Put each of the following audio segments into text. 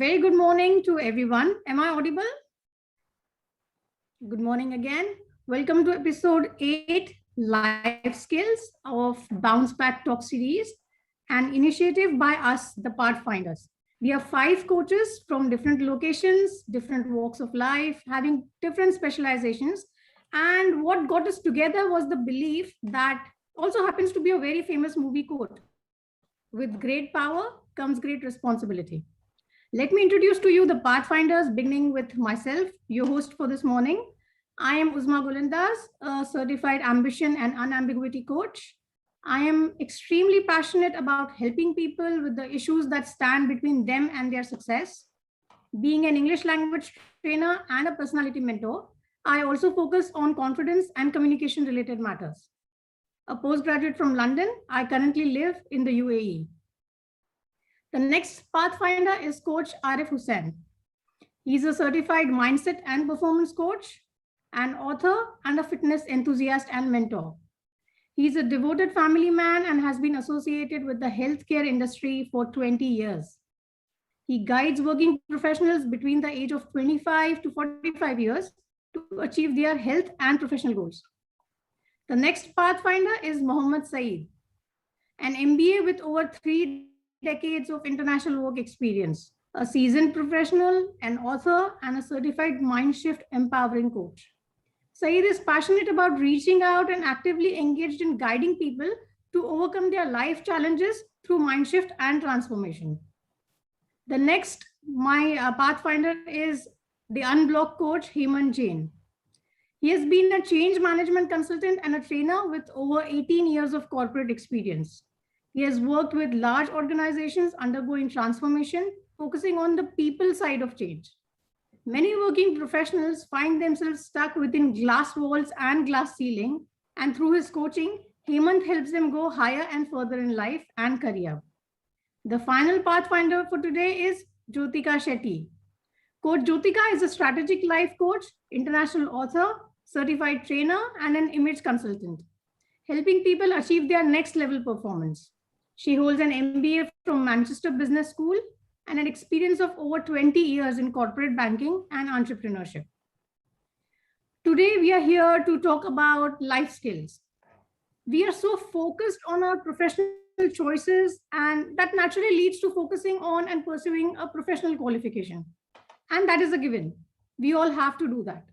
very good morning to everyone. Am I audible? Good morning again. Welcome to episode 8, Life Skills of Bounce Back Talk series, an initiative by us, the Pathfinders. We are 5 coaches from different locations, different walks of life, having different specializations. And what got us together was the belief that also happens to be a very famous movie quote: with great power comes great responsibility. Let me introduce to you the Pathfinders, beginning with myself, your host for this morning. I am Uzma Golindas, a certified ambition and unambiguity coach. I am extremely passionate about helping people with the issues that stand between them and their success. Being an English language trainer and a personality mentor, I also focus on confidence and communication related matters. A postgraduate from London, I currently live in the UAE. The next Pathfinder is Coach Arif Hussain. He's a certified mindset and performance coach, an author, and a fitness enthusiast and mentor. He's a devoted family man and has been associated with the healthcare industry for 20 years. He guides working professionals between the age of 25 to 45 years to achieve their health and professional goals. The next Pathfinder is Mohammed Saeed, an MBA with over 3 decades of international work experience, a seasoned professional, an author, and a certified Mindshift empowering coach. Saeed is passionate about reaching out and actively engaged in guiding people to overcome their life challenges through Mindshift and transformation. The next, my Pathfinder is the Unblock coach, Hemant Jain. He has been a change management consultant and a trainer with over 18 years of corporate experience. He has worked with large organizations undergoing transformation, focusing on the people side of change. Many working professionals find themselves stuck within glass walls and glass ceiling, and through his coaching, Hemant helps them go higher and further in life and career. The final Pathfinder for today is Jyotika Shetty. Coach Jyotika is a strategic life coach, international author, certified trainer, and an image consultant, helping people achieve their next level performance. She holds an MBA from Manchester Business School and an experience of over 20 years in corporate banking and entrepreneurship. Today, we are here to talk about life skills. We are so focused on our professional choices, and that naturally leads to focusing on and pursuing a professional qualification. And that is a given. We all have to do that.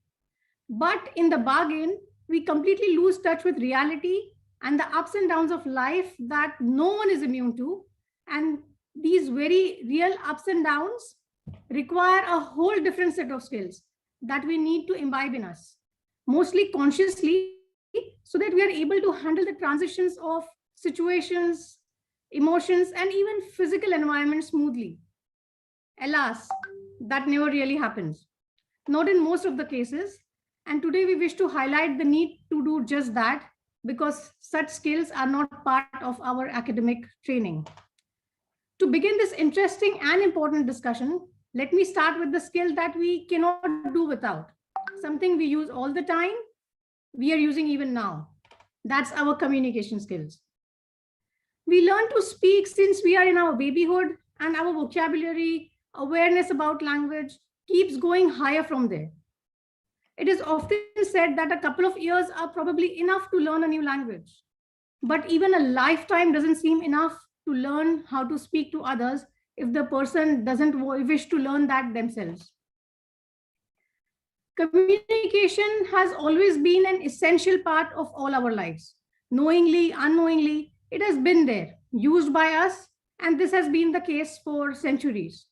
But in the bargain, we completely lose touch with reality and the ups and downs of life that no one is immune to. And these very real ups and downs require a whole different set of skills that we need to imbibe in us, mostly consciously, so that we are able to handle the transitions of situations, emotions, and even physical environment smoothly. Alas, that never really happens, not in most of the cases. And today we wish to highlight the need to do just that, because such skills are not part of our academic training. To begin this interesting and important discussion, let me start with the skill that we cannot do without, something we use all the time, we are using even now. That's our communication skills. We learn to speak since we are in our babyhood, and our vocabulary, awareness about language keeps going higher from there. It is often said that a couple of years are probably enough to learn a new language. But even a lifetime doesn't seem enough to learn how to speak to others if the person doesn't wish to learn that themselves. Communication has always been an essential part of all our lives. Knowingly, unknowingly, it has been there, used by us, and this has been the case for centuries.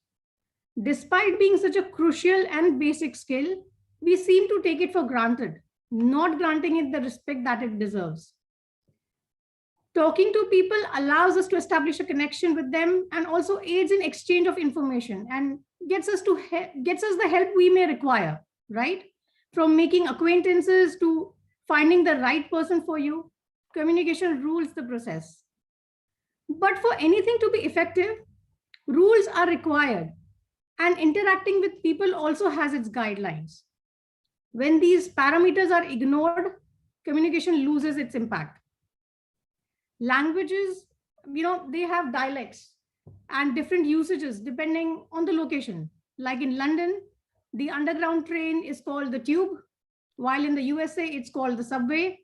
Despite being such a crucial and basic skill, we seem to take it for granted, not granting it the respect that it deserves. Talking to people allows us to establish a connection with them and also aids in exchange of information and gets us the help we may require, right? From making acquaintances to finding the right person for you, communication rules the process. But for anything to be effective, rules are required, and interacting with people also has its guidelines. When these parameters are ignored, communication loses its impact. Languages, they have dialects. and different usages depending on the location. Like in London, the underground train is called the tube, while in the USA, it's called the subway.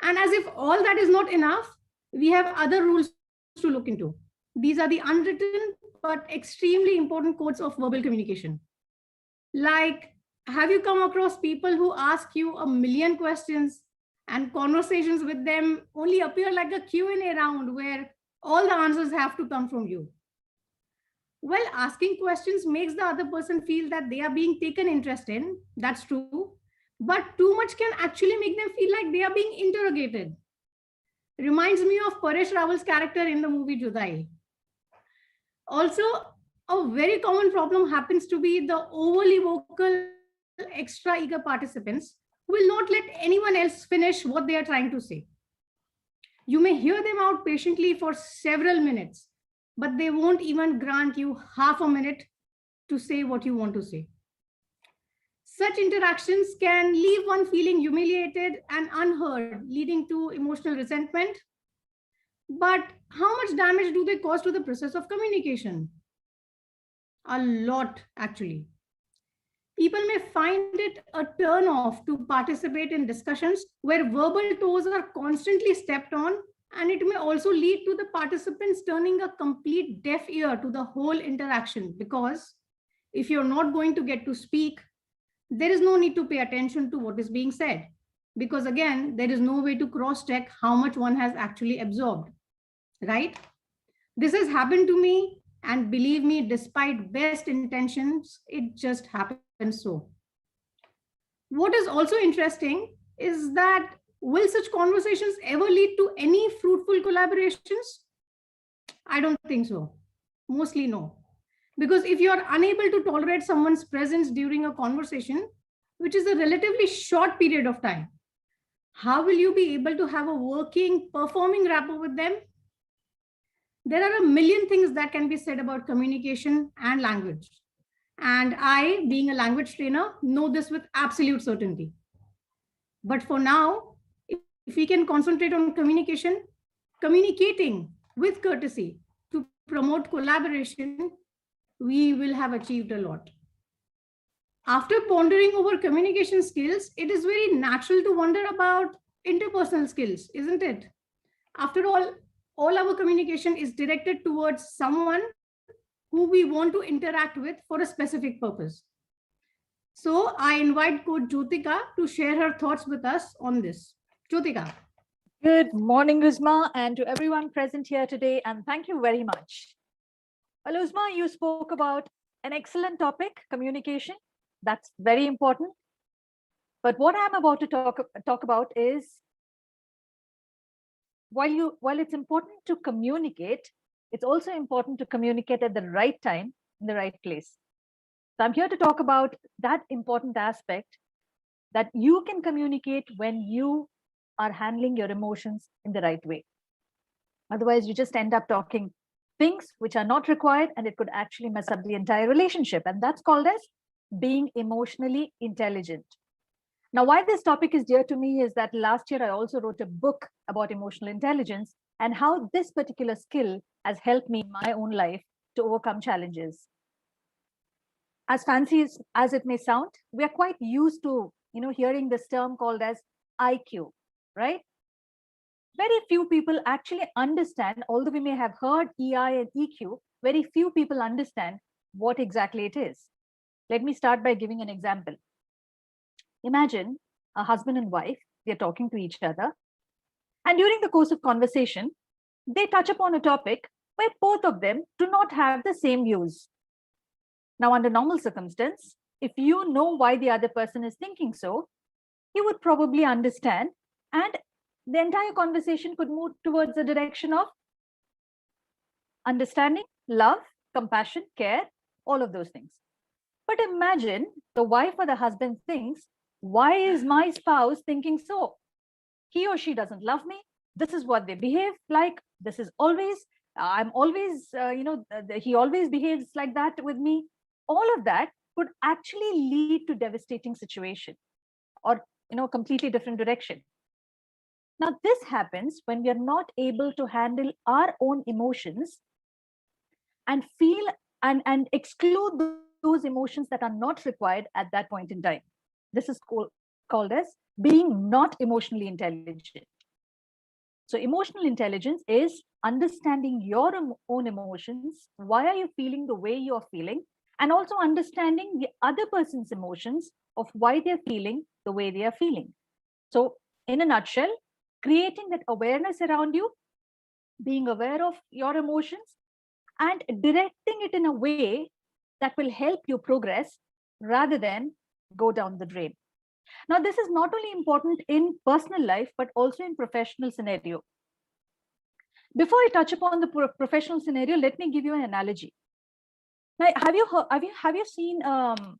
And as if all that is not enough, we have other rules to look into. These are the unwritten but extremely important codes of verbal communication. Like, have you come across people who ask you a million questions and conversations with them only appear like a Q&A round where all the answers have to come from you? Well, asking questions makes the other person feel that they are being taken interest in. That's true. But too much can actually make them feel like they are being interrogated. Reminds me of Paresh Rawal's character in the movie Judai. Also, a very common problem happens to be the overly vocal, extra eager participants who will not let anyone else finish what they are trying to say. You may hear them out patiently for several minutes, but they won't even grant you half a minute to say what you want to say. Such interactions can leave one feeling humiliated and unheard, leading to emotional resentment. But how much damage do they cause to the process of communication? A lot, actually. People may find it a turn off to participate in discussions where verbal toes are constantly stepped on, and it may also lead to the participants turning a complete deaf ear to the whole interaction, because if you're not going to get to speak, there is no need to pay attention to what is being said, because again, there is no way to cross check how much one has actually absorbed, right? This has happened to me, and believe me, despite best intentions, it just happens so. What is also interesting is that will such conversations ever lead to any fruitful collaborations? I don't think so. Mostly no. Because if you are unable to tolerate someone's presence during a conversation, which is a relatively short period of time, how will you be able to have a working, performing rapport with them? There are a million things that can be said about communication and language. And I, being a language trainer, know this with absolute certainty. But for now, if we can concentrate on communication, communicating with courtesy to promote collaboration, we will have achieved a lot. After pondering over communication skills, it is very natural to wonder about interpersonal skills, isn't it? After all our communication is directed towards someone who we want to interact with for a specific purpose. So I invite Coach Jyotika to share her thoughts with us on this. Jyotika. Good morning, Uzma, and to everyone present here today, and thank you very much. Well, Uzma, you spoke about an excellent topic, communication. That's very important. But what I'm about to talk about is while it's important to communicate, it's also important to communicate at the right time in the right place. So I'm here to talk about that important aspect, that you can communicate when you are handling your emotions in the right way. Otherwise, you just end up talking things which are not required, and it could actually mess up the entire relationship. And that's called as being emotionally intelligent. Now, why this topic is dear to me is that last year I also wrote a book about emotional intelligence and how this particular skill has helped me in my own life to overcome challenges. As fancy as it may sound, we are quite used to hearing this term called as IQ, right? Very few people actually understand, although we may have heard EI and EQ, very few people understand what exactly it is. Let me start by giving an example. Imagine a husband and wife, they're talking to each other, and during the course of conversation, they touch upon a topic where both of them do not have the same views. Now, under normal circumstance, if you know why the other person is thinking so, you would probably understand, and the entire conversation could move towards a direction of understanding, love, compassion, care, all of those things. But imagine the wife or the husband thinks, why is my spouse thinking so? He or she doesn't love me. This is what they behave like. This is always, I'm always, he always behaves like that with me. All of that could actually lead to devastating situation or, completely different direction. Now, this happens when we are not able to handle our own emotions and feel and exclude those emotions that are not required at that point in time. This is called as being not emotionally intelligent. So emotional intelligence is understanding your own emotions. Why are you feeling the way you're feeling? And also understanding the other person's emotions of why they're feeling the way they are feeling. So in a nutshell, creating that awareness around you, being aware of your emotions, and directing it in a way that will help you progress rather than go down the drain. Now, this is not only important in personal life, but also in professional scenario. Before I touch upon the professional scenario, let me give you an analogy. Now, have you seen an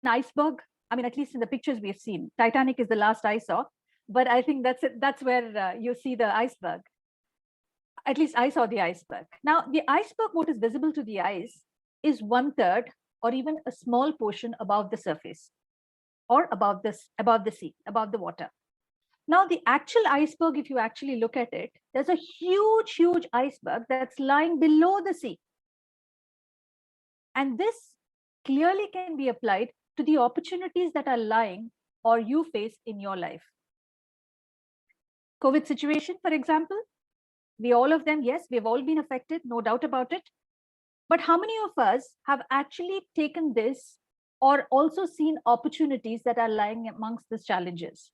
iceberg? I mean, at least in the pictures we have seen, Titanic is the last I saw, but I think that's it. That's where you see the iceberg. At least I saw the iceberg. Now, the iceberg, what is visible to the eyes, is 1/3 or even a small portion above the surface, or above the sea, above the water. Now, the actual iceberg, if you actually look at it, there's a huge, huge iceberg that's lying below the sea. And this clearly can be applied to the opportunities that are lying or you face in your life. COVID situation, for example, we all of them, yes, we've all been affected, no doubt about it. But how many of us have actually taken this or also seen opportunities that are lying amongst these challenges?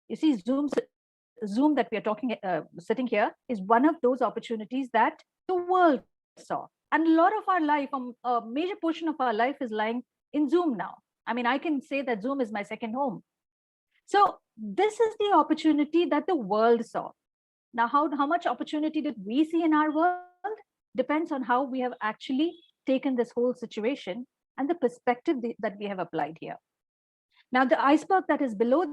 You see, Zoom that we are talking, sitting here, is one of those opportunities that the world saw. And a lot of our life, a major portion of our life is lying in Zoom now. I mean, I can say that Zoom is my second home. So this is the opportunity that the world saw. Now, how much opportunity did we see in our world depends on how we have actually taken this whole situation and the perspective that we have applied here. Now, the iceberg that is below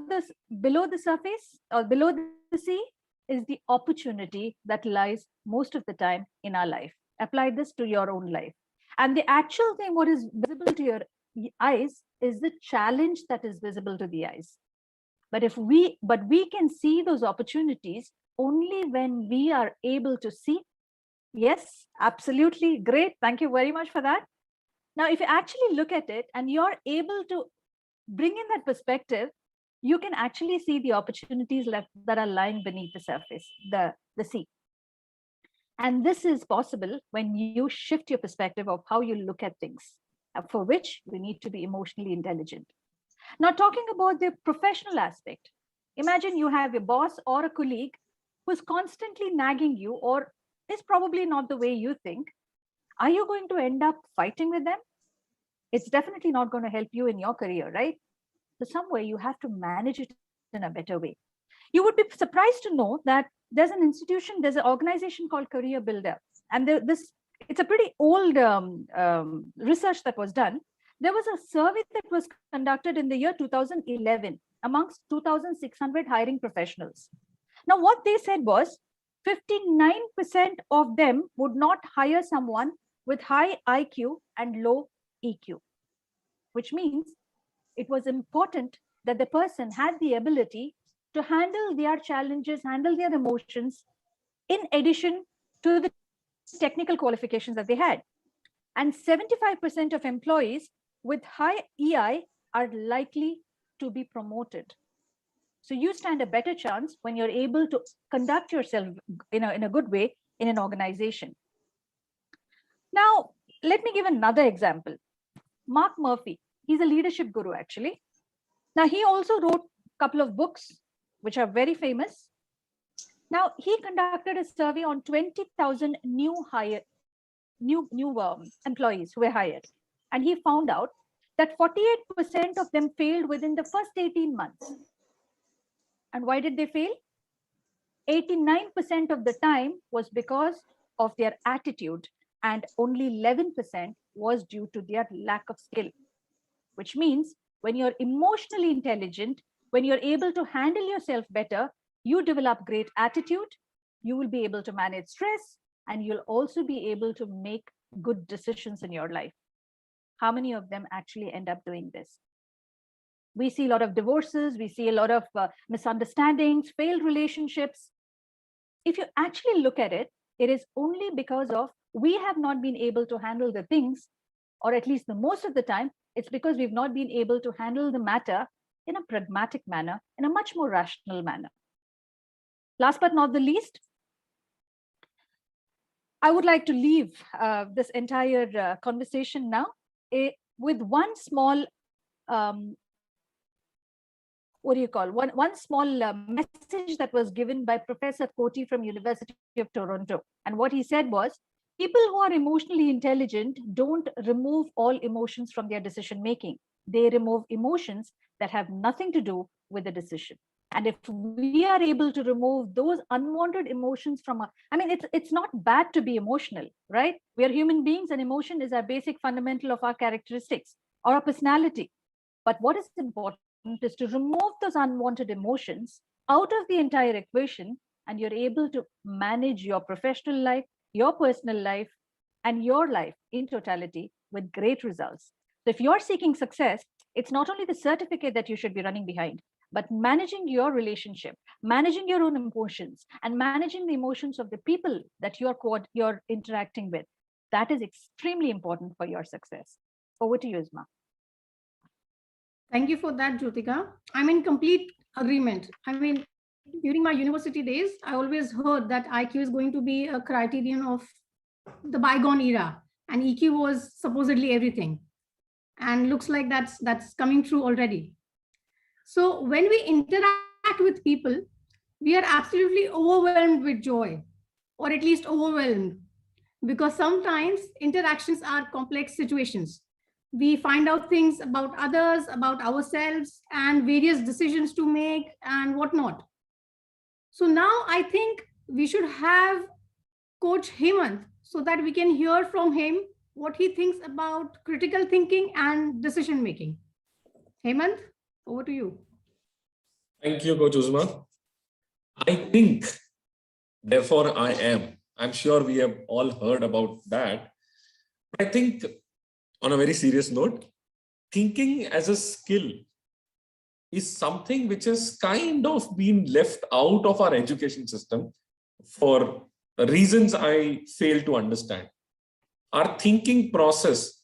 the surface or below the sea is the opportunity that lies most of the time in our life. Apply this to your own life. And the actual thing, what is visible to your eyes, is the challenge that is visible to the eyes. But we can see those opportunities only when we are able to see. Yes, absolutely great. Thank you very much for that. Now, if you actually look at it and you're able to bring in that perspective, you can actually see the opportunities that are lying beneath the surface, the sea. And this is possible when you shift your perspective of how you look at things, for which you need to be emotionally intelligent. Now, talking about the professional aspect, imagine you have a boss or a colleague who's constantly nagging you or is probably not the way you think. Are you going to end up fighting with them? It's definitely not going to help you in your career, right? So some way you have to manage it in a better way. You would be surprised to know that there's an organization called Career Builder, and it's a pretty old research that was done. There was a survey that was conducted in the year 2011 amongst 2,600 hiring professionals. Now, what they said was 59% of them would not hire someone with high IQ and low EQ, which means it was important that the person had the ability to handle their challenges, handle their emotions, in addition to the technical qualifications that they had. And 75% of employees with high EI are likely to be promoted. So you stand a better chance when you're able to conduct yourself in a good way in an organization. Now, let me give another example. Mark Murphy, he's a leadership guru actually. Now, he also wrote a couple of books which are very famous. Now, he conducted a survey on 20,000 employees who were hired. And he found out that 48% of them failed within the first 18 months. And why did they fail? 89% of the time was because of their attitude, and only 11% was due to their lack of skill. Which means when you're emotionally intelligent, when you're able to handle yourself better, you develop great attitude, you will be able to manage stress, and you'll also be able to make good decisions in your life. How many of them actually end up doing this? We see a lot of divorces, we see a lot of misunderstandings, failed relationships. If you actually look at it, it is only because of we have not been able to handle the things, or at least the most of the time, it's because we've not been able to handle the matter in a pragmatic manner, in a much more rational manner. Last but not the least, I would like to leave this entire conversation now with one small, what do you call, one small message that was given by Professor Koti from University of Toronto. And what he said was, people who are emotionally intelligent don't remove all emotions from their decision making. They remove emotions that have nothing to do with the decision. And if we are able to remove those unwanted emotions from, I mean, it's not bad to be emotional, right? We are human beings, and emotion is our basic fundamental of our characteristics or our personality. But what is important is to remove those unwanted emotions out of the entire equation, and you're able to manage your professional life, your personal life, and your life in totality with great results. So if you're seeking success, it's not only the certificate that you should be running behind, but managing your relationship, managing your own emotions, and managing the emotions of the people that you're interacting with. That is extremely important for your success. Over to you, Isma. Thank you for that, Jyotika. I'm in complete agreement. I mean, during my university days, I always heard that IQ is going to be a criterion of the bygone era, and EQ was supposedly everything. And looks like that's coming true already. So when we interact with people, we are absolutely overwhelmed with joy, or at least overwhelmed, because sometimes interactions are complex situations. We find out things about others, about ourselves, and various decisions to make and whatnot. So now I think we should have Coach Hemant so that we can hear from him what he thinks about critical thinking and decision making. Hemant, over to you. Thank you, Coach Uzma. I think, therefore I am. I'm sure we have all heard about that. I think, on a very serious note, thinking as a skill is something which has kind of been left out of our education system for reasons I fail to understand. Our thinking process,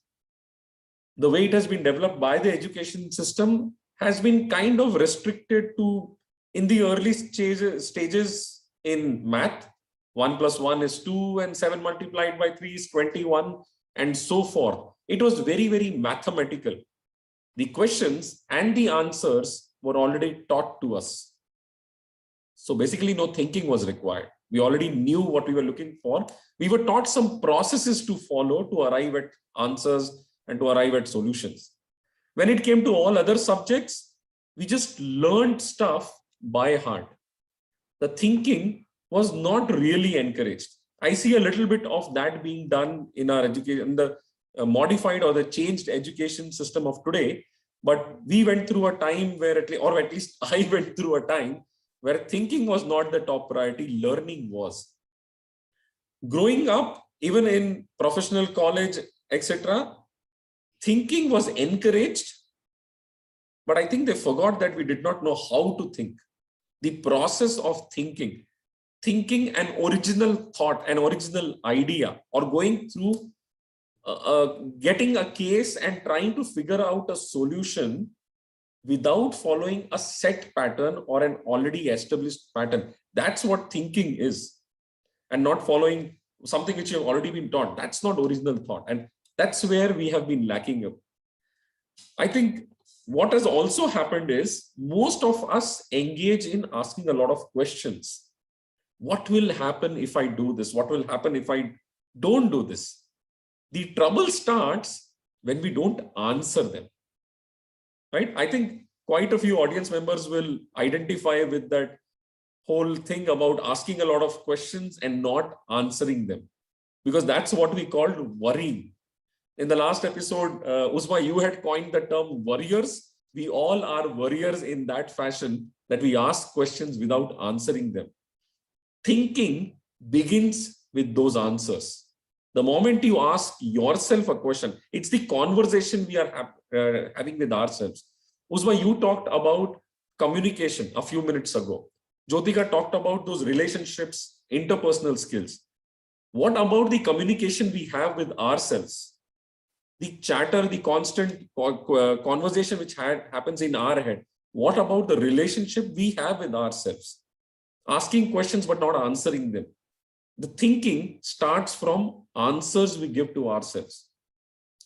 the way it has been developed by the education system, has been kind of restricted to, in the early stages in math, 1 plus 1 is 2 and 7 multiplied by 3 is 21 and so forth. It was very, very mathematical. The questions and the answers were already taught to us. So basically no thinking was required. We already knew what we were looking for. We were taught some processes to follow to arrive at answers and to arrive at solutions. When it came to all other subjects, we just learned stuff by heart. The thinking was not really encouraged. I see a little bit of that being done in our education, the modified or the changed education system of today. But we went through a time where, or at least I went through a time where thinking was not the top priority, learning was. Growing up, even in professional college, etc., thinking was encouraged, but I think they forgot that we did not know how to think. The process of thinking an original thought, an original idea, or going through getting a case and trying to figure out a solution without following a set pattern or an already established pattern. That's what thinking is, and not following something which you have already been taught. That's not original thought, and that's where we have been lacking. I think what has also happened is most of us engage in asking a lot of questions. What will happen if I do this? What will happen if I don't do this? The trouble starts when we don't answer them, right? I think quite a few audience members will identify with that whole thing about asking a lot of questions and not answering them, because that's what we called worrying. In the last episode, Uzma, you had coined the term warriors. We all are warriors in that fashion, that we ask questions without answering them. Thinking begins with those answers. The moment you ask yourself a question, it's the conversation we are having with ourselves. Uzma, you talked about communication a few minutes ago. Jyotika talked about those relationships, interpersonal skills. What about the communication we have with ourselves? The chatter, the constant conversation which happens in our head. What about the relationship we have with ourselves? Asking questions but not answering them. The thinking starts from answers we give to ourselves.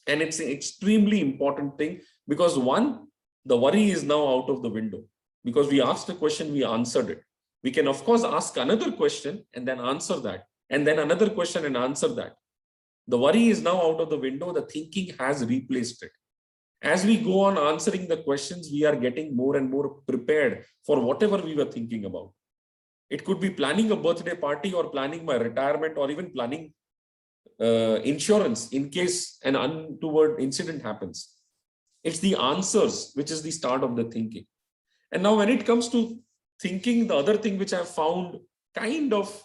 And it's an extremely important thing because one, the worry is now out of the window because we asked a question, we answered it. We can of course ask another question and then answer that, and then another question and answer that. The worry is now out of the window. The thinking has replaced it. As we go on answering the questions, we are getting more and more prepared for whatever we were thinking about. It could be planning a birthday party or planning my retirement or even planning insurance in case an untoward incident happens. It's the answers which is the start of the thinking. And now when it comes to thinking, the other thing which I've found kind of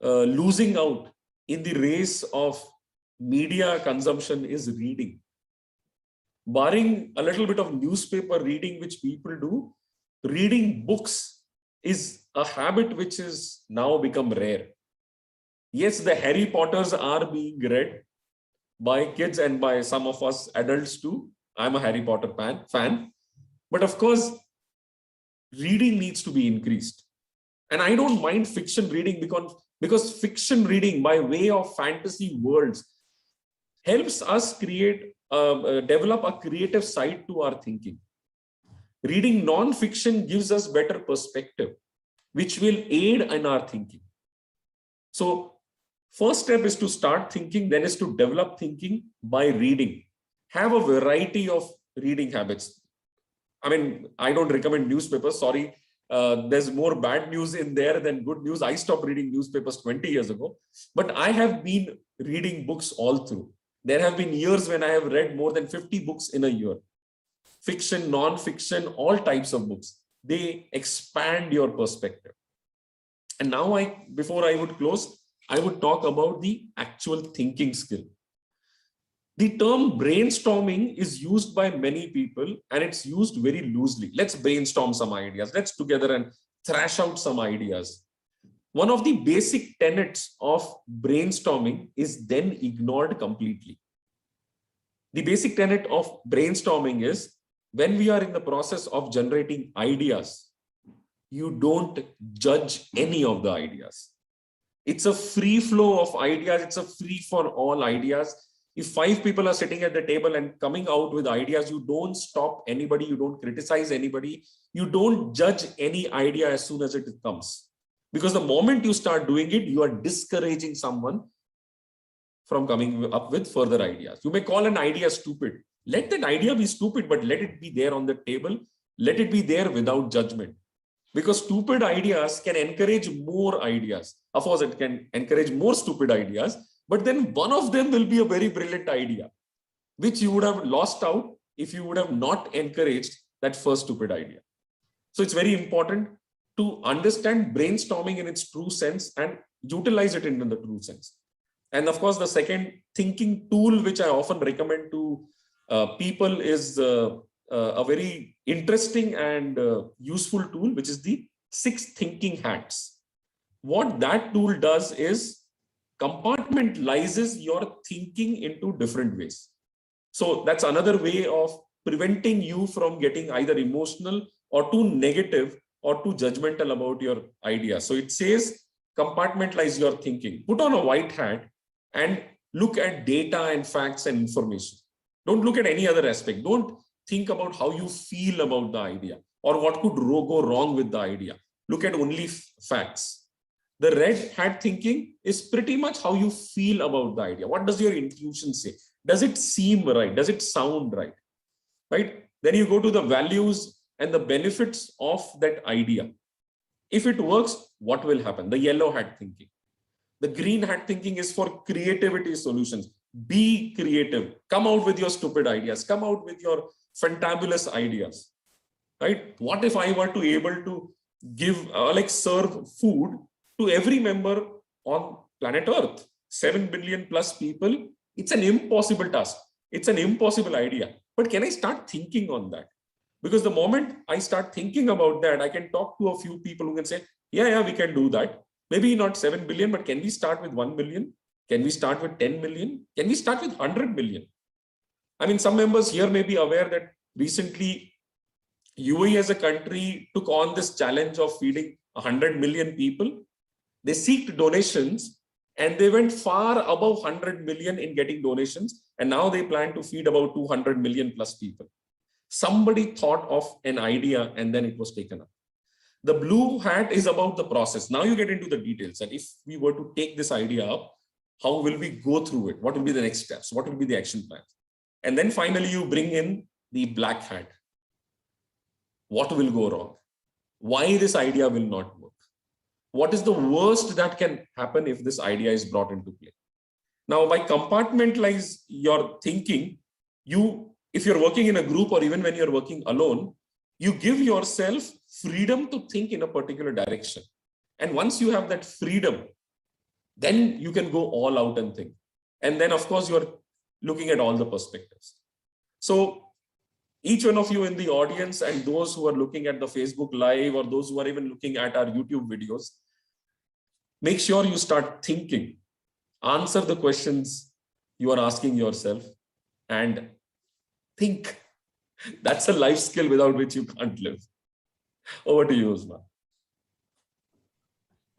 losing out in the race of media consumption is reading. Barring a little bit of newspaper reading, which people do, reading books is a habit which is now become rare. Yes, the Harry Potters are being read by kids and by some of us adults too. I'm a Harry Potter fan. But of course, reading needs to be increased. And I don't mind fiction reading because fiction reading by way of fantasy worlds helps us develop a creative side to our thinking. Reading non-fiction gives us better perspective, which will aid in our thinking. So first step is to start thinking, then is to develop thinking by reading. Have a variety of reading habits. I mean, I don't recommend newspapers, sorry. There's more bad news in there than good news. I stopped reading newspapers 20 years ago, but I have been reading books all through. There have been years when I have read more than 50 books in a year. Fiction, non-fiction, all types of books. They expand your perspective. And now before I would close, I would talk about the actual thinking skill. The term brainstorming is used by many people and it's used very loosely. Let's brainstorm some ideas. Let's together and thrash out some ideas. One of the basic tenets of brainstorming is then ignored completely. The basic tenet of brainstorming is when we are in the process of generating ideas, you don't judge any of the ideas. It's a free flow of ideas. It's a free for all ideas. If 5 people are sitting at the table and coming out with ideas, you don't stop anybody. You don't criticize anybody. You don't judge any idea as soon as it comes. Because the moment you start doing it, you are discouraging someone from coming up with further ideas. You may call an idea stupid. Let that idea be stupid, but let it be there on the table. Let it be there without judgment. Because stupid ideas can encourage more ideas. Of course, it can encourage more stupid ideas, but then one of them will be a very brilliant idea, which you would have lost out if you would have not encouraged that first stupid idea. So it's very important to understand brainstorming in its true sense and utilize it in the true sense. And of course, the second thinking tool, which I often recommend to people is a very interesting and useful tool, which is the 6 thinking hats. What that tool does is compartmentalizes your thinking into different ways. So that's another way of preventing you from getting either emotional or too negative or too judgmental about your idea. So it says compartmentalize your thinking, put on a white hat and look at data and facts and information. Don't look at any other aspect. Don't think about how you feel about the idea or what could go wrong with the idea. Look at only facts. The red hat thinking is pretty much how you feel about the idea. What does your intuition say? Does it seem right? Does it sound right? Right? Then you go to the values and the benefits of that idea. If it works, what will happen? The yellow hat thinking. The green hat thinking is for creativity solutions. Be creative. Come out with your stupid ideas. Come out with your fantabulous ideas. Right? What if I were to able to give serve food to every member on planet Earth? 7 billion plus people. It's an impossible task. It's an impossible idea. But can I start thinking on that? Because the moment I start thinking about that, I can talk to a few people who can say, yeah, we can do that. Maybe not 7 billion, but can we start with 1 million? Can we start with 10 million? Can we start with 100 million? I mean, some members here may be aware that recently UAE as a country took on this challenge of feeding 100 million people. They seeked donations and they went far above 100 million in getting donations. And now they plan to feed about 200 million plus people. Somebody thought of an idea and then it was taken up. The blue hat is about the process. Now you get into the details. And if we were to take this idea up, how will we go through it? What will be the next steps? What will be the action plans? And then finally, you bring in the black hat. What will go wrong? Why this idea will not work? What is the worst that can happen if this idea is brought into play? Now, by compartmentalize your thinking, if you're working in a group or even when you're working alone, you give yourself freedom to think in a particular direction. And once you have that freedom, then you can go all out and think. And then, of course, you're looking at all the perspectives. So each one of you in the audience and those who are looking at the Facebook Live or those who are even looking at our YouTube videos, make sure you start thinking, answer the questions you are asking yourself and think. That's a life skill without which you can't live. Over to you, Usman.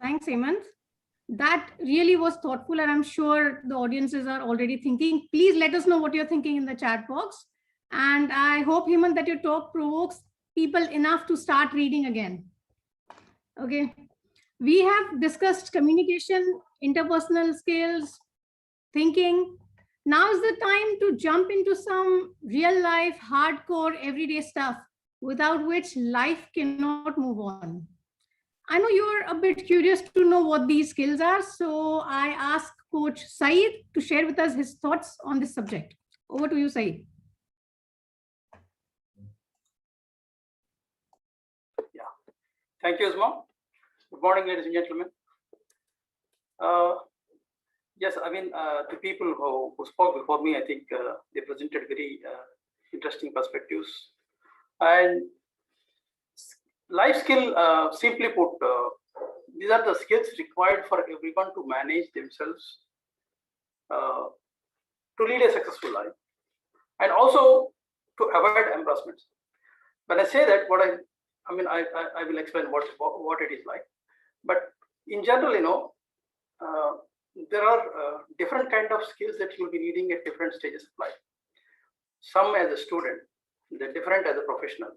Thanks, Hemant. That really was thoughtful, and I'm sure the audiences are already thinking. Please let us know what you're thinking in the chat box. And I hope, Hemant, that your talk provokes people enough to start reading again. Okay. We have discussed communication, interpersonal skills, thinking. Now is the time to jump into some real life, hardcore, everyday stuff without which life cannot move on. I know you're a bit curious to know what these skills are, so I ask Coach Saeed to share with us his thoughts on this subject. Over to you, Saeed. Yeah, thank you, Usman. Good morning, ladies and gentlemen. Yes, I mean, the people who spoke before me, I think they presented very interesting perspectives. And life skill, simply put, these are the skills required for everyone to manage themselves, to lead a successful life, and also to avoid embarrassments. When I say that, I mean, I will explain what it is like. But in general, you know, there are different kind of skills that you'll be needing at different stages of life. Some as a student, they're different as a professional.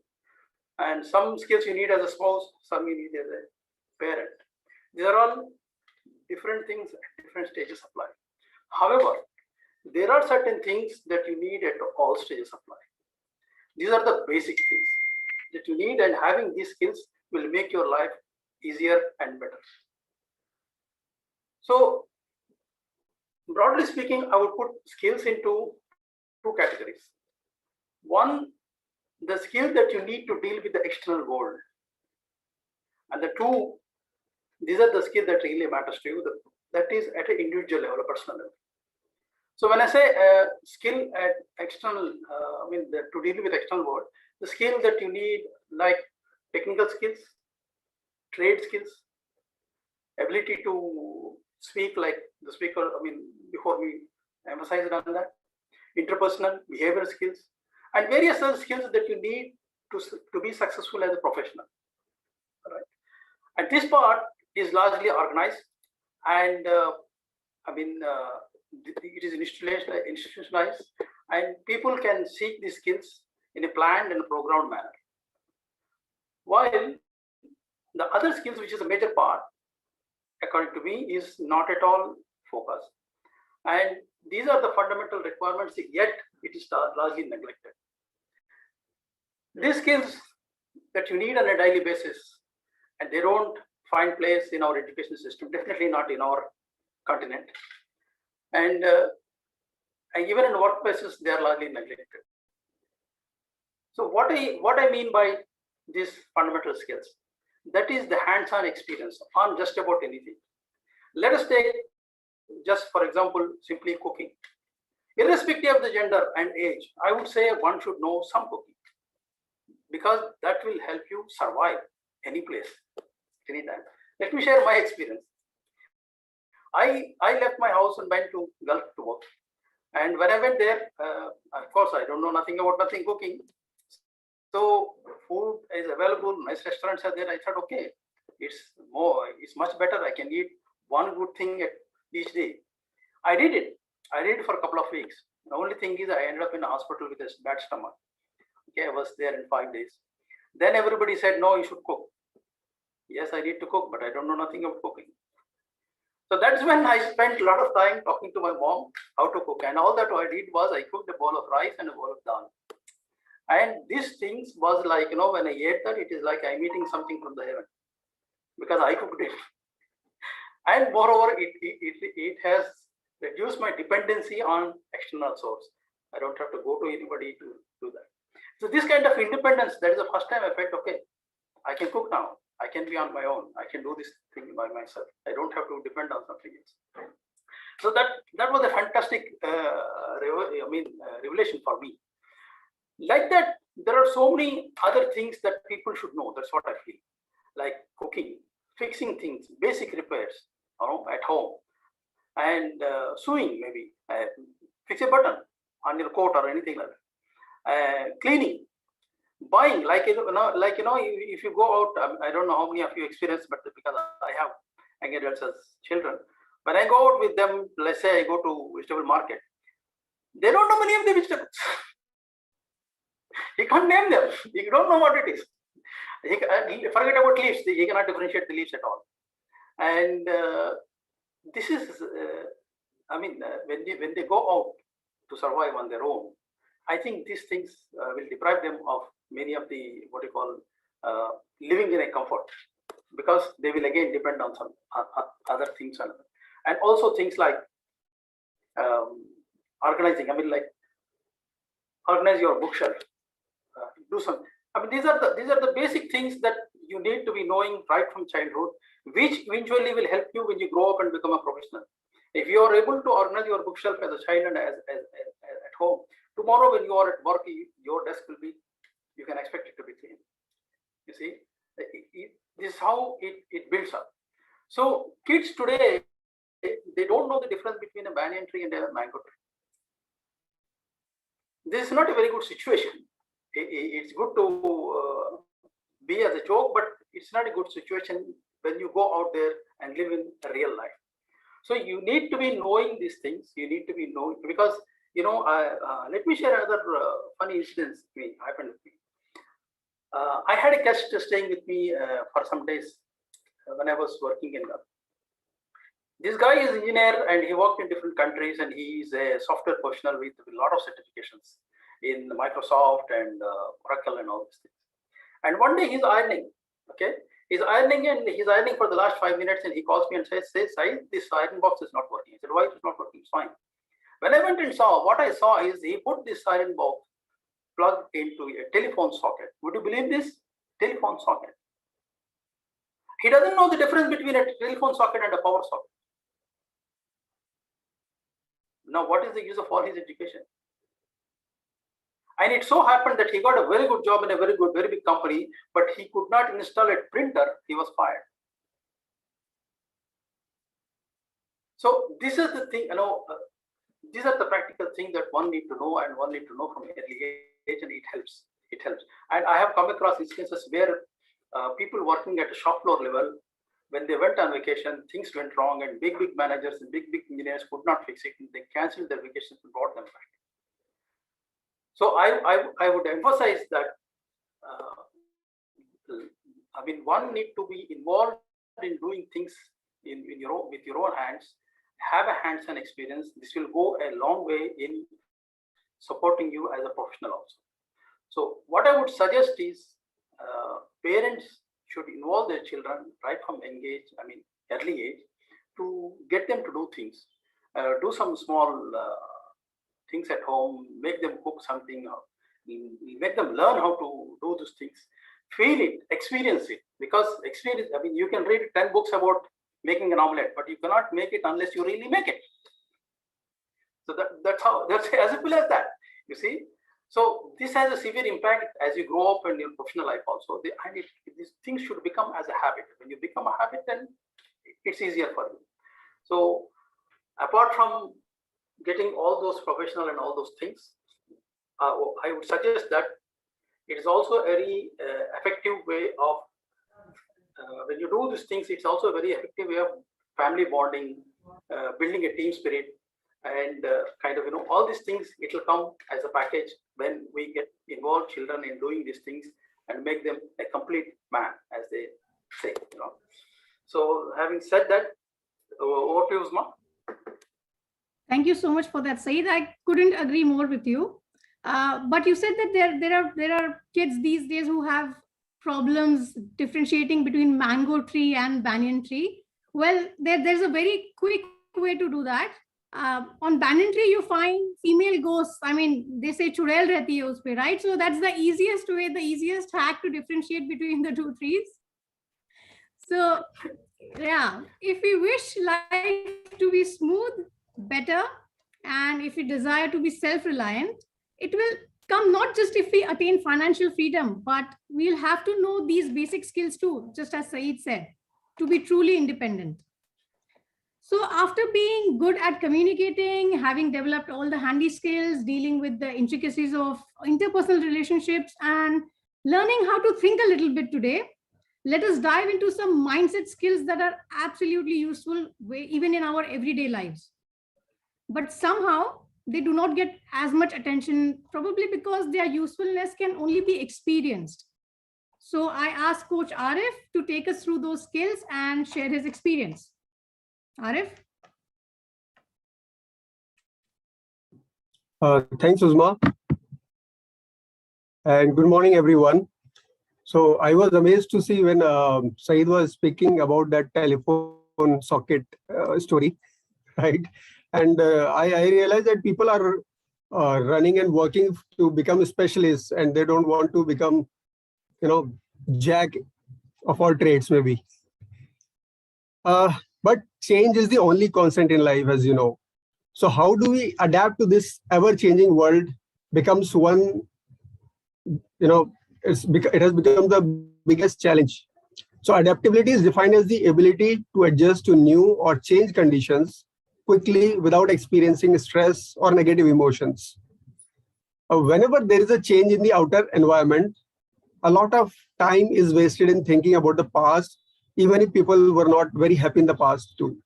And some skills you need as a spouse, some you need as a parent. These are all different things at different stages of life. However, there are certain things that you need at all stages of life. These are the basic things that you need, and having these skills will make your life easier and better. So, broadly speaking, I would put skills into two categories. One, the skill that you need to deal with the external world. And the two, these are the skills that really matters to you, that is at an individual level, a personal level. So when I say skill at external, to deal with external world, the skill that you need, like technical skills, trade skills, ability to speak like the speaker, before we emphasized on that, interpersonal, behavioral skills, and various other skills that you need to be successful as a professional. All right. And this part is largely organized, and it is institutionalized, and people can seek these skills in a planned and programmed manner. While the other skills, which is a major part, according to me, is not at all focused. And these are the fundamental requirements, yet it is largely neglected. These skills that you need on a daily basis, and they don't find place in our education system, definitely not in our continent. And even in workplaces, they are largely neglected. So what I mean by these fundamental skills, that is the hands-on experience on just about anything. Let us take, just for example, simply cooking. Irrespective of the gender and age, I would say one should know some cooking, because that will help you survive any place, anytime. Let me share my experience. I left my house and went to Gulf to work. And when I went there, of course, I don't know nothing about nothing cooking. So food is available, nice restaurants are there. I thought, okay, it's much better. I can eat one good thing at each day. I did it. I did it for a couple of weeks. The only thing is I ended up in a hospital with a bad stomach. Okay, I was there in 5 days. Then everybody said, no, you should cook. Yes, I need to cook, but I don't know nothing about cooking. So that's when I spent a lot of time talking to my mom how to cook. And all that I did was I cooked a bowl of rice and a bowl of dal. And these things was like, when I ate that, it is like I'm eating something from the heaven because I cooked it. And moreover, it has reduced my dependency on external source. I don't have to go to anybody to do that. So this kind of independence, that is the first time I felt, okay, I can cook now. I can be on my own. I can do this thing by myself. I don't have to depend on something else. So that was a fantastic revelation for me. Like that, there are so many other things that people should know. That's what I feel. Like cooking, fixing things, basic repairs, at home, and sewing maybe. Fix a button on your coat or anything like that. Cleaning, buying, if you go out, I don't know how many of you experience, but because I have young adults as children, when I go out with them, let's say I go to vegetable market, they don't know many of the vegetables. He can't name them. You don't know what it is. Forget about leaves. He cannot differentiate the leaves at all. And this is, when they go out to survive on their own, I think these things will deprive them of many of the living in a comfort, because they will again depend on some other things, and also things like organizing. Organize your bookshelf. Do some. These are the basic things that you need to be knowing right from childhood, which eventually will help you when you grow up and become a professional. If you are able to organize your bookshelf as a child and as at home, tomorrow when you are at work, your desk will be, you can expect it to be clean. You see, this is how it builds up. So kids today, they don't know the difference between a banyan tree and a mango tree. This is not a very good situation. It's good to be as a joke, but it's not a good situation when you go out there and live in real life. So you need to be knowing these things. You need to be knowing, because let me share another funny incident happened with me. I had a guest staying with me for some days when I was working in Gulf. This guy is an engineer and he worked in different countries, and he is a software professional with a lot of certifications in Microsoft and Oracle and all these things. And one day he's ironing, okay? He's ironing for the last 5 minutes, and he calls me and says, Sai, this iron box is not working. I said, why is it not working? It's fine. When I went and saw, what I saw is he put this iron box plugged into a telephone socket. Would you believe this? Telephone socket. He doesn't know the difference between a telephone socket and a power socket. Now, what is the use of all his education? And it so happened that he got a very good job in a very big company, but he could not install a printer. He was fired. So this is the thing, these are the practical things that one need to know, and one need to know from early age, and it helps. It helps. And I have come across instances where people working at a shop floor level, when they went on vacation, things went wrong, and big managers and big engineers could not fix it, and they canceled their vacations and brought them back. So I would emphasize that one need to be involved in doing things with your own hands, have a hands-on experience. This will go a long way in supporting you as a professional also. So what I would suggest is parents should involve their children right from early age, to get them to do things, do some small things at home, make them cook something, make them learn how to do those things, feel it, experience it. Because experience, you can read 10 books about making an omelette, but you cannot make it unless you really make it. So that's as simple as that, you see. So this has a severe impact as you grow up in your professional life also. These things should become as a habit. When you become a habit, then it's easier for you. So apart from getting all those professional and all those things, I would suggest that it is also a very effective way of, when you do these things, it's also a very effective way of family bonding, building a team spirit, and kind of, all these things, it will come as a package when we get involved children in doing these things and make them a complete man, as they say. So having said that, over to you, Usma. Thank you so much for that, Saeed. I couldn't agree more with you. But you said that there are kids these days who have problems differentiating between mango tree and banyan tree. Well, there's a very quick way to do that. On banyan tree, you find female ghosts. I mean, they say churel rehti hai us pe, right? So that's the easiest way, the easiest hack to differentiate between the two trees. So yeah, if we wish life to be smooth, better, and if we desire to be self-reliant, it will come not just if we attain financial freedom, but we'll have to know these basic skills too, just as Saeed said, to be truly independent. So after being good at communicating, having developed all the handy skills, dealing with the intricacies of interpersonal relationships, and learning how to think a little bit today, let us dive into some mindset skills that are absolutely useful even in our everyday lives. But somehow they do not get as much attention, probably because their usefulness can only be experienced. So I asked Coach Arif to take us through those skills and share his experience. Arif? Thanks, Uzma. And good morning, everyone. So I was amazed to see when Saeed was speaking about that telephone socket story, right? And I realized that people are running and working to become specialists, and they don't want to become, jack of all trades, maybe. But change is the only constant in life, as you know. So how do we adapt to this ever-changing world? Becomes one, it has become the biggest challenge. So adaptability is defined as the ability to adjust to new or change conditions quickly without experiencing stress or negative emotions. Whenever there is a change in the outer environment, a lot of time is wasted in thinking about the past, even if people were not very happy in the past too.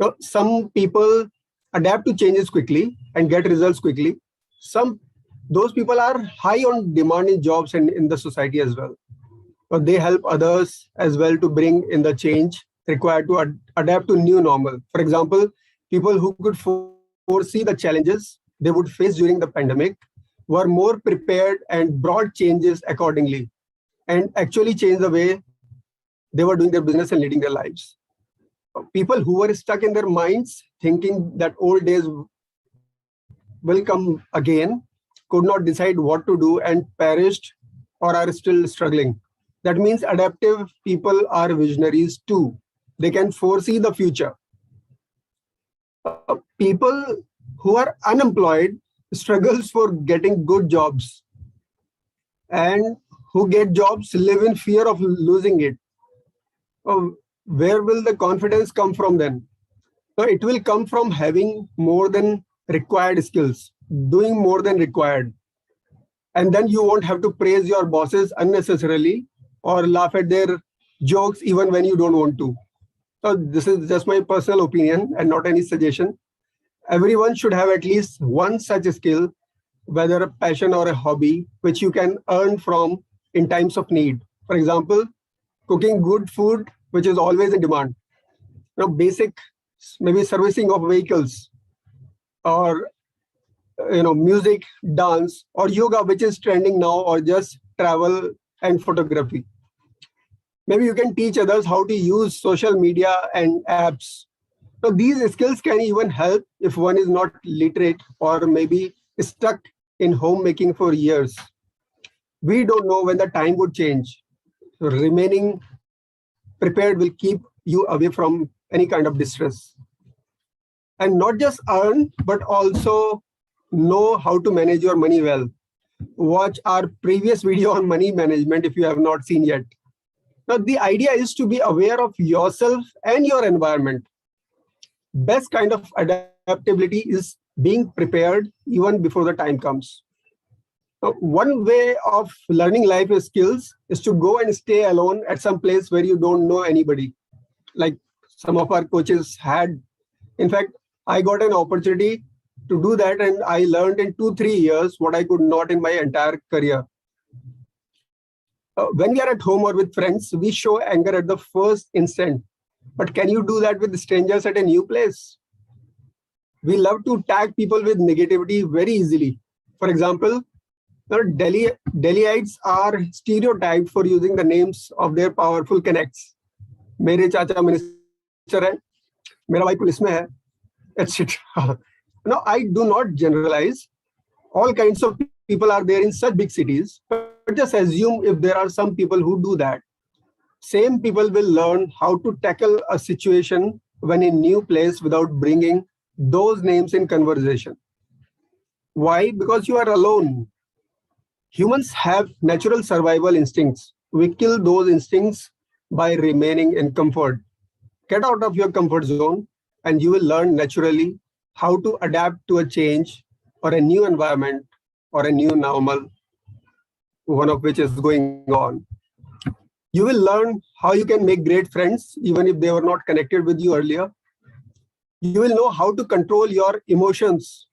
So some people adapt to changes quickly and get results quickly. Those people are high on demand in jobs and in the society as well. But they help others as well to bring in the change required to adapt to new normal. For example, people who could foresee the challenges they would face during the pandemic were more prepared and brought changes accordingly and actually changed the way they were doing their business and leading their lives. People who were stuck in their minds thinking that old days will come again could not decide what to do and perished or are still struggling. That means adaptive people are visionaries too. They can foresee the future. People who are unemployed struggles for getting good jobs, and who get jobs live in fear of losing it. Where will the confidence come from then? So it will come from having more than required skills, doing more than required. And then you won't have to praise your bosses unnecessarily or laugh at their jokes even when you don't want to. So this is just my personal opinion and not any suggestion. Everyone should have at least one such skill, whether a passion or a hobby, which you can earn from in times of need. For example, cooking good food, which is always in demand. Basic, maybe servicing of vehicles, or music, dance, or yoga, which is trending now, or just travel and photography. Maybe you can teach others how to use social media and apps. So these skills can even help if one is not literate or maybe stuck in homemaking for years. We don't know when the time would change. So remaining prepared will keep you away from any kind of distress. And not just earn, but also know how to manage your money well. Watch our previous video on money management if you have not seen yet. Now, the idea is to be aware of yourself and your environment. best kind of adaptability is being prepared even before the time comes. One way of learning life skills is to go and stay alone at some place where you don't know anybody. Like some of our coaches had. In fact, I got an opportunity to do that, and I learned in 2-3 years what I could not in my entire career. When we are at home or with friends, we show anger at the first instant. But can you do that with strangers at a new place? We love to tag people with negativity very easily. For example, Delhiites are stereotyped for using the names of their powerful connects. मेरे चाचा minister है, मेरा भाई police में है, etc. Now, I do not generalize. All kinds of people are there in such big cities, but just assume if there are some people who do that. Same people will learn how to tackle a situation when in new place without bringing those names in conversation. Why? Because you are alone. Humans have natural survival instincts. We kill those instincts by remaining in comfort. Get out of your comfort zone and you will learn naturally how to adapt to a change or a new environment or a new normal, one of which is going on. You will learn how you can make great friends even if they were not connected with you earlier. You will know how to control your emotions.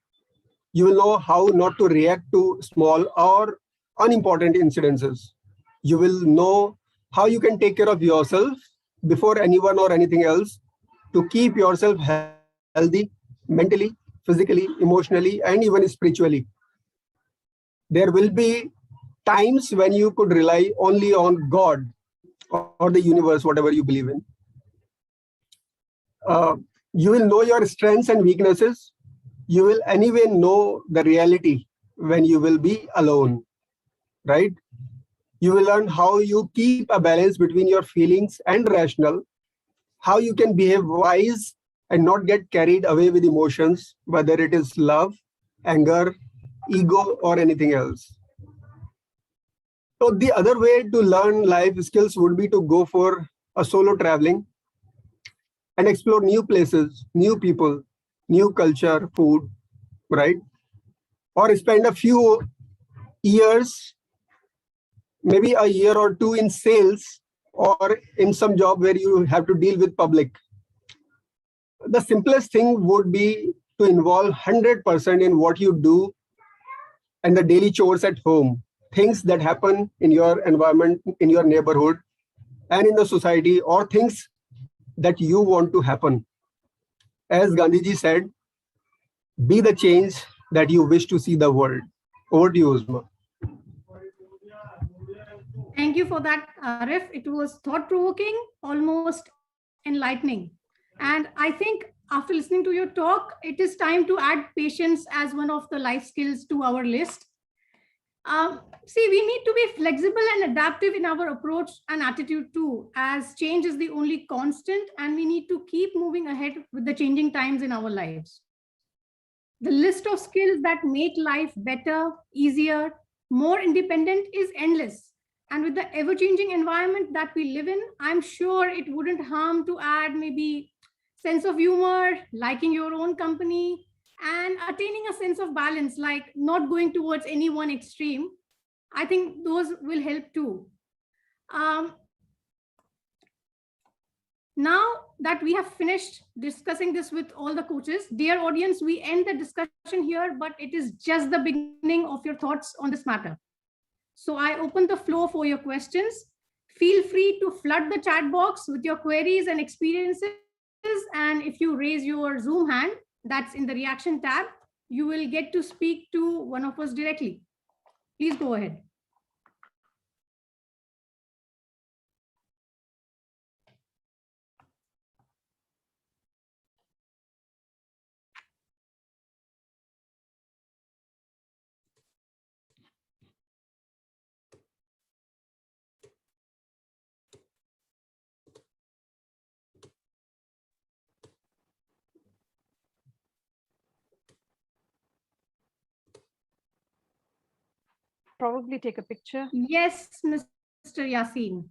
You will know how not to react to small or unimportant incidences. You will know how you can take care of yourself before anyone or anything else to keep yourself healthy mentally, physically, emotionally, and even spiritually. There will be times when you could rely only on God or the universe, whatever you believe in. You will know your strengths and weaknesses. You will anyway know the reality when you will be alone, right? You will learn how you keep a balance between your feelings and rational, how you can behave wise and not get carried away with emotions, whether it is love, anger, ego, or anything else. So the other way to learn life skills would be to go for a solo traveling and explore new places, new people, new culture, food, right? Or spend a few years, maybe a year or two in sales or in some job where you have to deal with public. The simplest thing would be to involve 100% in what you do and the daily chores at home, things that happen in your environment, in your neighborhood, and in the society, or things that you want to happen. As Gandhiji said, be the change that you wish to see the world. Over to you, Uzma. Thank you for that, Arif. It was thought-provoking, almost enlightening. And I think after listening to your talk, it is time to add patience as one of the life skills to our list. See, we need to be flexible and adaptive in our approach and attitude too, as change is the only constant, and we need to keep moving ahead with the changing times in our lives. The list of skills that make life better, easier, more independent is endless. And with the ever-changing environment that we live in, I'm sure it wouldn't harm to add maybe sense of humor, liking your own company, and attaining a sense of balance, like not going towards any one extreme. I think those will help too. Now that we have finished discussing this with all the coaches, dear audience, we end the discussion here, but it is just the beginning of your thoughts on this matter. So I open the floor for your questions. Feel free to flood the chat box with your queries and experiences. And if you raise your Zoom hand, that's in the reaction tab, you will get to speak to one of us directly. Please go ahead. Probably take a picture. Yes, Mr. Yasin.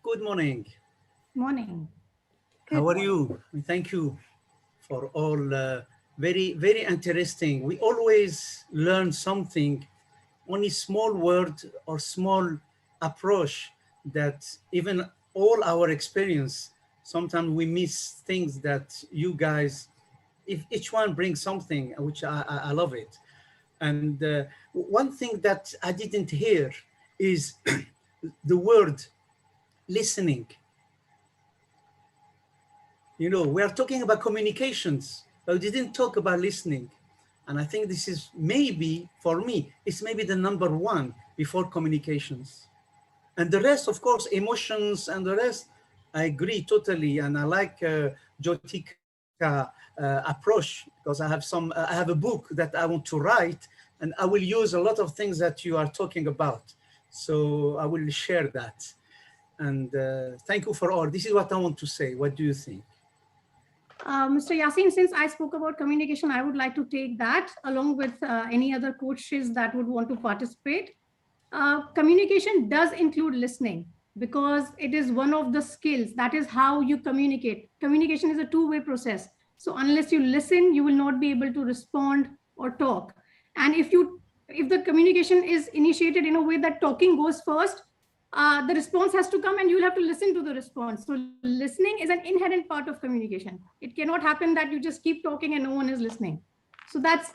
Good morning. Morning. How are you? Thank you for all very, very interesting. We always learn something, only small word or small approach that even all our experience, sometimes we miss things that you guys, if each one brings something, which I love it. And one thing that I didn't hear is the word listening. You know, we are talking about communications, but we didn't talk about listening. And I think this is maybe, for me, it's maybe the number one before communications. And the rest, of course, emotions and the rest, I agree totally. And I like Jyotika approach, because I have a book that I want to write, and I will use a lot of things that you are talking about. So I will share that. And thank you for all. This is what I want to say. What do you think? Mr. Yasin, since I spoke about communication, I would like to take that along with any other coaches that would want to participate. Communication does include listening, because it is one of the skills. That is how you communicate. Communication is a two-way process. So unless you listen, you will not be able to respond or talk. And if the communication is initiated in a way that talking goes first, the response has to come and you'll have to listen to the response. So listening is an inherent part of communication. It cannot happen that you just keep talking and no one is listening. So that's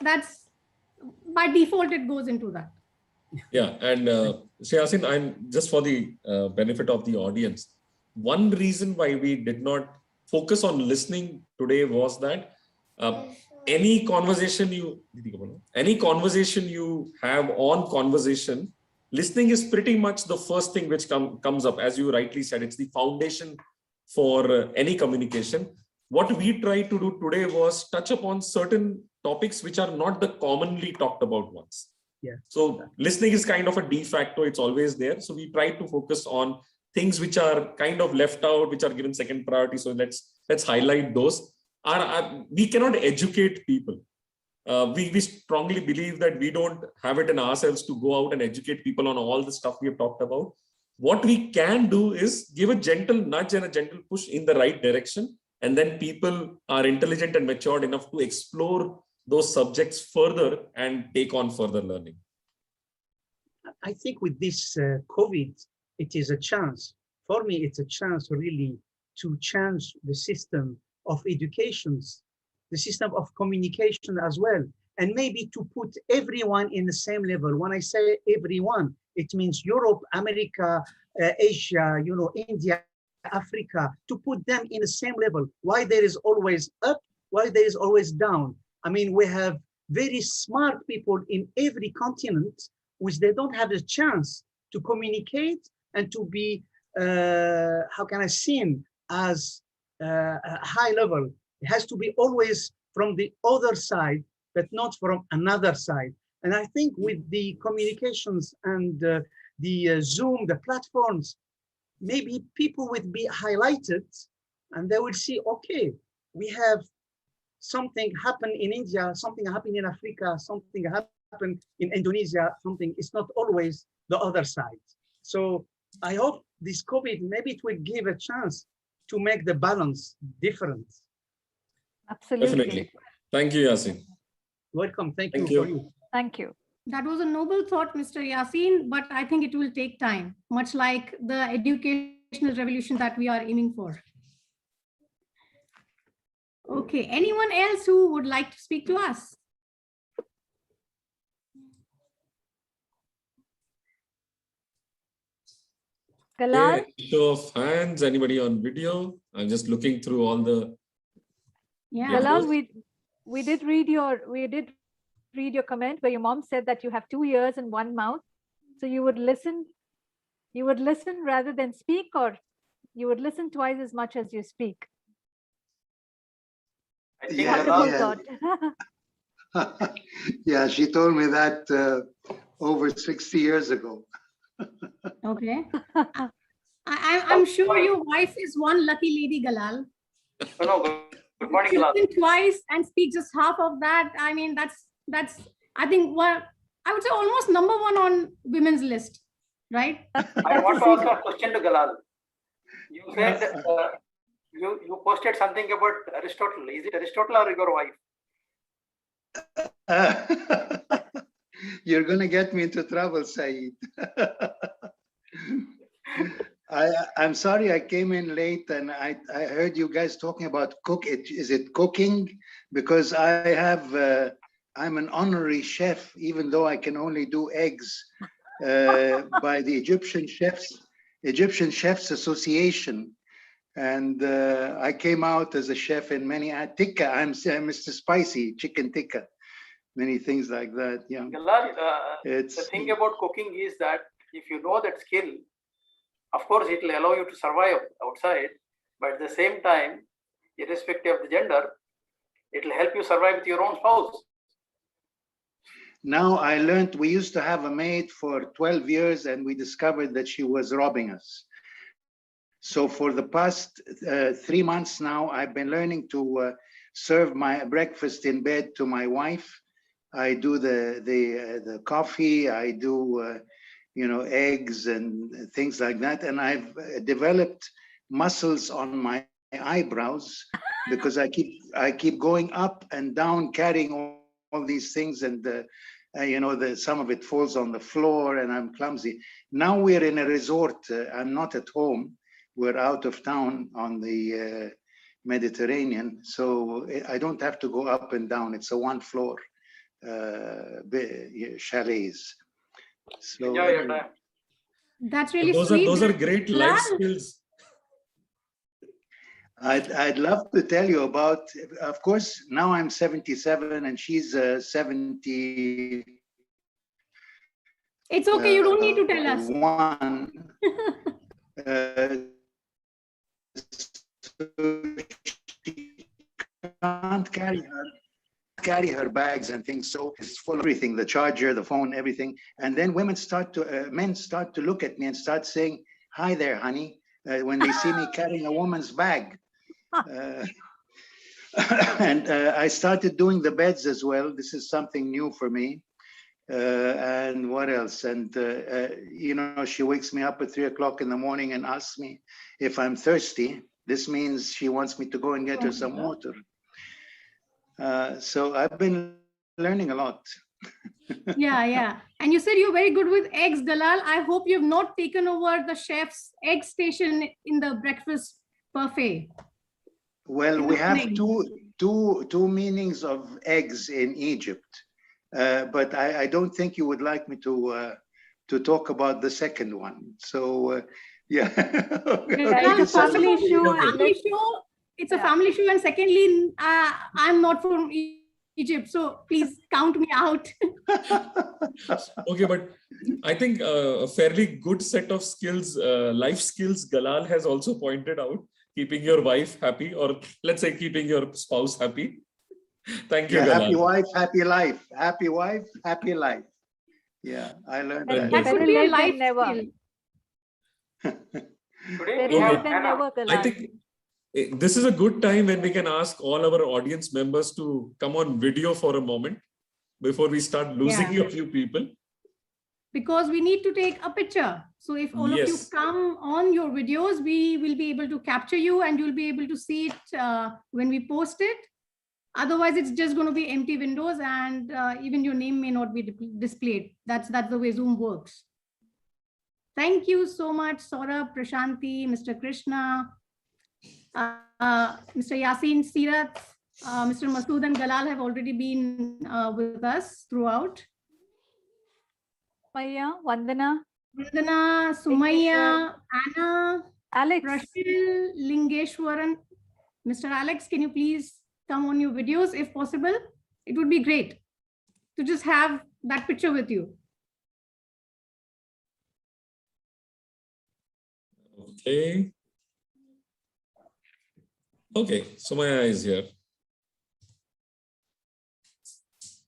by default, it goes into that. Yeah, and Yasin, I'm just for the benefit of the audience. One reason why we did not focus on listening today was that any conversation you have on conversation, listening is pretty much the first thing which comes up. As you rightly said, it's the foundation for any communication. What we tried to do today was touch upon certain topics which are not the commonly talked about ones. Yeah. So listening is kind of a de facto, it's always there. So we try to focus on things which are kind of left out, which are given second priority. So let's highlight those. We cannot educate people. We strongly believe that we don't have it in ourselves to go out and educate people on all the stuff we have talked about. What we can do is give a gentle nudge and a gentle push in the right direction. And then people are intelligent and matured enough to explore those subjects further and take on further learning. I think with this COVID, it is a chance. For me, it's a chance really to change the system of educations, the system of communication as well, and maybe to put everyone in the same level. When I say everyone, it means Europe, America, Asia, India, Africa, to put them in the same level. Why there is always up, why there is always down. I mean, we have very smart people in every continent, which they don't have the chance to communicate and to be, seen as a high level. It has to be always from the other side, but not from another side. And I think with the communications and the Zoom, the platforms, maybe people would be highlighted and they will see, okay, we have something happen in India, something happen in Africa, something happen in Indonesia, something, it's not always the other side. So I hope this COVID, maybe it will give a chance to make the balance different. Absolutely. Definitely. Thank you, Yasin. Welcome. Thank Thank you. you. For you. Thank you. That was a noble thought, Mr. Yasin, but I think it will take time, much like the educational revolution that we are aiming for. Okay, anyone else who would like to speak to us? Galal? Show of hands, anybody on video? I'm just looking through all the... Yeah. Galal, we did read your comment where your mom said that you have 2 ears and 1 mouth. So you would listen rather than speak, or you would listen twice as much as you speak. I think Wonderful thought. Yeah, she told me that over 60 years ago. Okay. I'm sure your wife is one lucky lady, Galal. No, good morning, Galal. Listen twice and speak just half of that. I mean, that's I think what I would say almost number one on women's list, right? I want to ask a question to Galal. You said You posted something about Aristotle. Is it Aristotle or your wife? You're going to get me into trouble, Saeed. I'm sorry I came in late and I heard you guys talking about is it cooking? Because I'm an honorary chef, even though I can only do eggs by the Egyptian Chefs Association. And I came out as a chef in many tikka. I'm Mr. Spicy, chicken tikka, many things like that. Yeah. Galal, the It's thing about cooking is that if you know that skill, of course, it will allow you to survive outside, but at the same time, irrespective of the gender, it will help you survive with your own spouse. now I learned we used to have a maid for 12 years and we discovered that she was robbing us. So for the past 3 months now, I've been learning to serve my breakfast in bed to my wife. I do the coffee, I do eggs and things like that. And I've developed muscles on my eyebrows because I keep going up and down carrying all these things, and some of it falls on the floor and I'm clumsy. Now we're in a resort. I'm not at home. We're out of town on the Mediterranean, so I don't have to go up and down. It's a one floor chalets. So Enjoy your time. That's really Those sweet. are great life Galal, skills. I'd love to tell you about, of course, now I'm 77 and she's 70. it's okay. You don't need to tell us. One. She can't carry her bags and things, so it's full of everything, the charger, the phone, everything. And then men start to look at me and start saying, "Hi there, honey," when they see me carrying a woman's bag. And I started doing the beds as well. This is something new for me. And what else? And she wakes me up at 3 o'clock in the morning and asks me if I'm thirsty. This means she wants me to go and get her some water. So I've been learning a lot. Yeah. And you said you're very good with eggs, Galal. I hope you've not taken over the chef's egg station in the breakfast buffet. Well, we have two meanings of eggs in Egypt, but I don't think you would like me to talk about the second one. So yeah. It's a family show. It's a family show, and secondly, I'm not from Egypt, so please count me out. Okay, but I think a fairly good set of skills, life skills, Galal has also pointed out, keeping your wife happy, or let's say keeping your spouse happy. Thank you, Galal. Happy wife, happy life. Happy wife, happy life. Yeah, I learned that. That would be a life skill. Today we have Hannah. I think this is a good time when we can ask all our audience members to come on video for a moment before we start losing a few people. Because we need to take a picture. So if all of you come on your videos, we will be able to capture you and you'll be able to see it when we post it. Otherwise, it's just going to be empty windows and even your name may not be displayed. That's the way Zoom works. Thank you so much, Saurabh, Prashanti, Mr. Krishna, Mr. Yasin Sirat, Mr. Masood and Galal have already been with us throughout. Maya, Vandana, Sumaya, Anna, Alex, Rashil, Lingeshwaran. Mr. Alex, can you please come on your videos if possible? It would be great to just have that picture with you. Okay. Okay, Sumaya is here.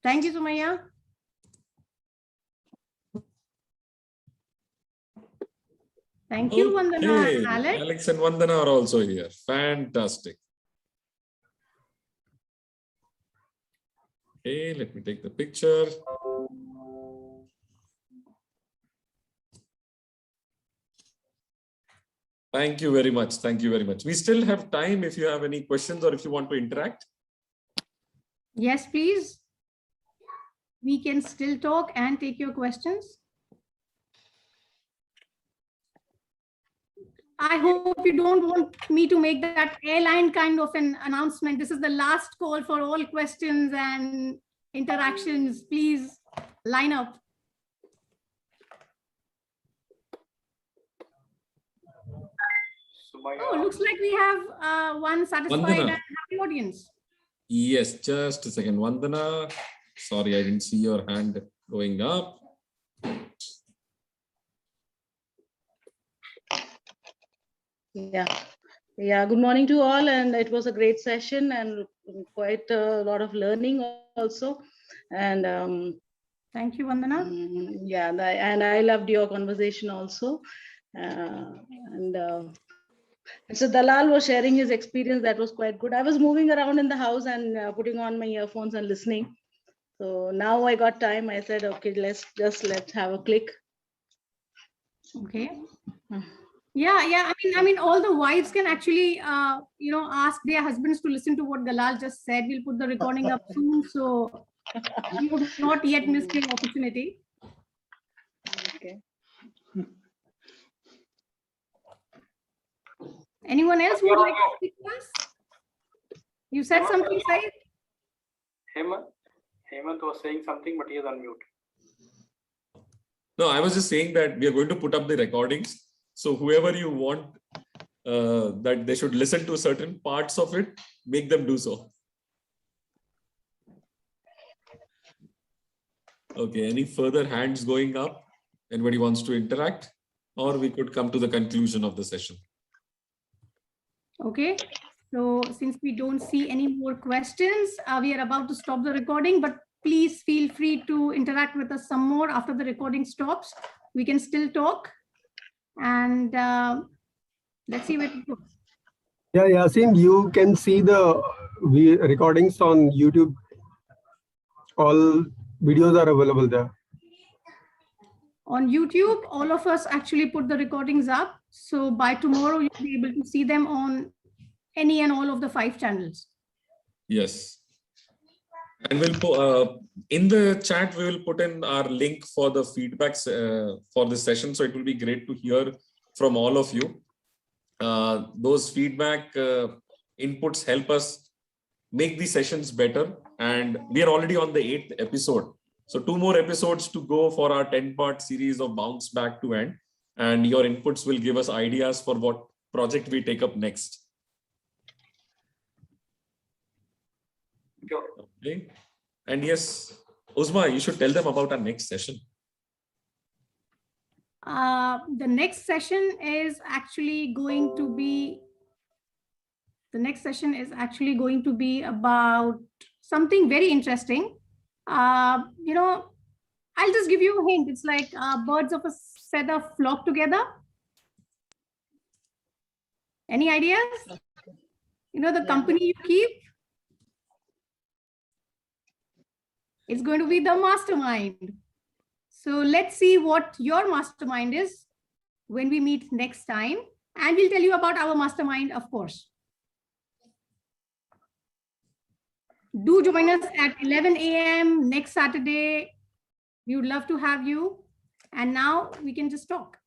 Thank you, Sumaya. Thank you, Vandana and Alex. Alex and Vandana are also here. Fantastic. Okay, let me take the picture. Thank you very much. Thank you very much. We still have time if you have any questions or if you want to interact. Yes, please. We can still talk and take your questions. I hope you don't want me to make that airline kind of an announcement. This is the last call for all questions and interactions. Please line up. Oh, looks like we have one satisfied Vandana. and happy audience. Yes, just a second. Vandana, sorry, I didn't see your hand going up. Yeah, good morning to all, and it was a great session and quite a lot of learning also. And thank you, Vandana. Yeah, and I loved your conversation also. So Dalal was sharing his experience. That was quite good. I was moving around in the house and putting on my earphones and listening. So now I got time. I said, okay, let's have a click. Okay. Yeah. I mean, all the wives can actually, ask their husbands to listen to what Dalal just said. We'll put the recording up soon, so you would not yet miss the opportunity. Okay. Anyone else who would like to speak to us? You said something, Said? Hemant was saying something, but he is on mute. No, I was just saying that we are going to put up the recordings. So whoever you want that they should listen to certain parts of it, make them do so. Okay, any further hands going up? Anybody wants to interact? Or we could come to the conclusion of the session. Okay, so since we don't see any more questions, we are about to stop the recording, but please feel free to interact with us some more after the recording stops. We can still talk, and let's see where it goes. Yeah, Yasin, you can see the recordings on YouTube. All videos are available there. On YouTube, all of us actually put the recordings up. So by tomorrow, you'll be able to see them on any and all of the 5 channels. Yes. And we'll put, in the chat, we will put in our link for the feedbacks for this session. So it will be great to hear from all of you. Those feedback inputs help us make the sessions better. And we are already on the 8th episode. So 2 more episodes to go for our 10-part series of Bounce Back to End. And your inputs will give us ideas for what project we take up next. Okay. And yes, Uzma, you should tell them about our next session. The next session is actually going to be about something very interesting. I'll just give you a hint. It's like birds of a feather flock together. Any ideas? The company you keep? It's going to be the mastermind. So let's see what your mastermind is when we meet next time. And we'll tell you about our mastermind, of course. Do join us at 11 a.m. next Saturday. We would love to have you. And now we can just talk.